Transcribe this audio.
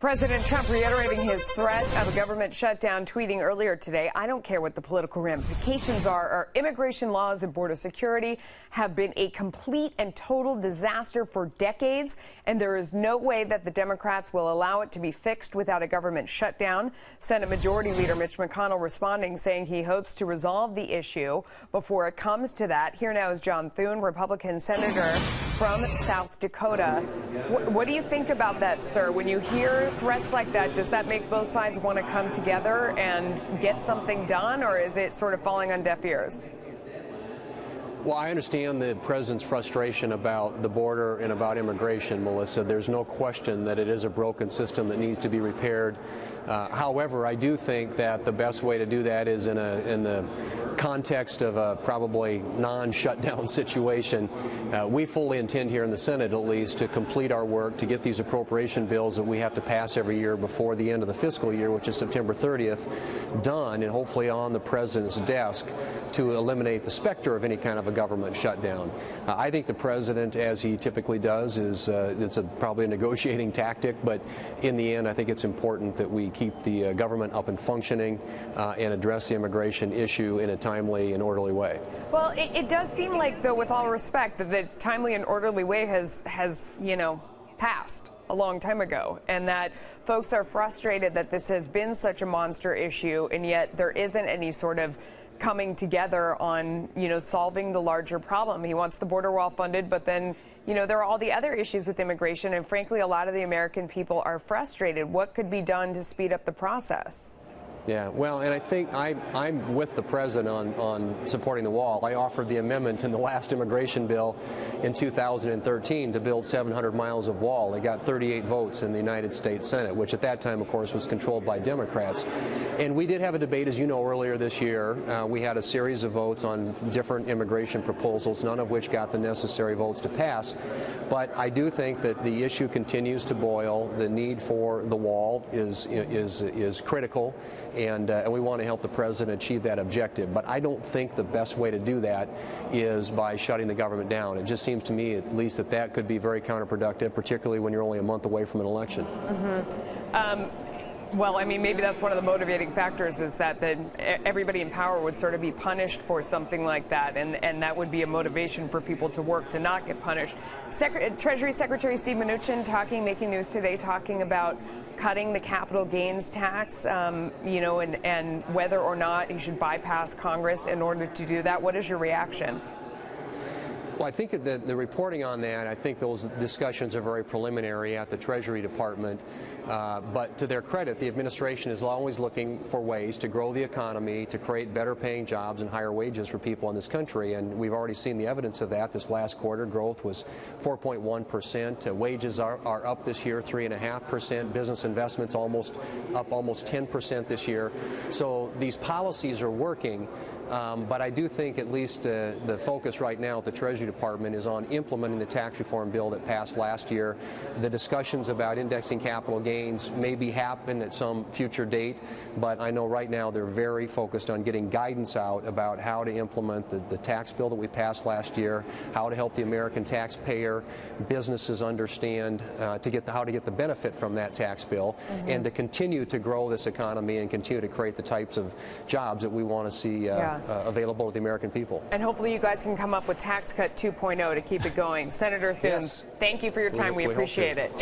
President Trump reiterating his threat of a government shutdown, tweeting earlier today, "I don't care what the political ramifications are. Our immigration laws and border security have been a complete and total disaster for decades, and there is no way that the Democrats will allow it to be fixed without a government shutdown." Senate Majority Leader Mitch McConnell responding, saying he hopes to resolve the issue before it comes to that. Here now is John Thune, Republican senator from South Dakota. What do you think about that, sir? When you hear threats like that, does that make both sides want to come together and get something done, or is it sort of falling on deaf ears? Well, I understand the president's frustration about the border and about immigration, Melissa. There's no question that it is a broken system that needs to be repaired. However, I do think that the best way to do that is in the context of a probably non-shutdown situation. We fully intend here in the Senate, at least, to complete our work to get these appropriation bills that we have to pass every year before the end of the fiscal year, which is September 30th, done and hopefully on the president's desk to eliminate the specter of any kind of a government shutdown. I think the president, as he typically does, it's probably a negotiating tactic, but in the end, I think it's important that we keep the government up and functioning and address the immigration issue in a timely and orderly way. Well, it does seem like, though, with all respect, that the timely and orderly way has passed a long time ago, and that folks are frustrated that this has been such a monster issue, and yet there isn't any sort of coming together on, solving the larger problem. He wants the border wall funded, but then, there are all the other issues with immigration, and frankly, a lot of the American people are frustrated. What could be done to speed up the process? Yeah, well, and I think I'm with the president on supporting the wall. I offered the amendment in the last immigration bill in 2013 to build 700 miles of wall. It got 38 votes in the United States Senate, which at that time, of course, was controlled by Democrats. And we did have a debate, as you know, earlier this year. We had a series of votes on different immigration proposals, none of which got the necessary votes to pass. But I do think that the issue continues to boil. The need for the wall is critical. And we want to help the president achieve that objective. But I don't think the best way to do that is by shutting the government down. It just seems to me, at least, that could be very counterproductive, particularly when you're only a month away from an election. Well, I mean, maybe that's one of the motivating factors, is that everybody in power would sort of be punished for something like that, and that would be a motivation for people to work to not get punished. Treasury Secretary Steve Mnuchin making news today, talking about cutting the capital gains tax, and whether or not he should bypass Congress in order to do that. What is your reaction? Well, I think that the reporting on that, I think those discussions are very preliminary at the Treasury Department. But to their credit, the administration is always looking for ways to grow the economy, to create better paying jobs and higher wages for people in this country. And we've already seen the evidence of that. This last quarter, growth was 4.1%. Wages are up this year, 3.5%. Business investments up almost 10% this year. So these policies are working. But I do think at least the focus right now at the Treasury Department is on implementing the tax reform bill that passed last year. The discussions about indexing capital gains maybe happen at some future date, but I know right now they're very focused on getting guidance out about how to implement the tax bill that we passed last year, how to help the American taxpayer, businesses understand how to get the benefit from that tax bill, and to continue to grow this economy and continue to create the types of jobs that we want to see available to the American people. And hopefully you guys can come up with Tax Cut 2.0 to keep it going. Senator Thune, yes. Thank you for your time. We appreciate it.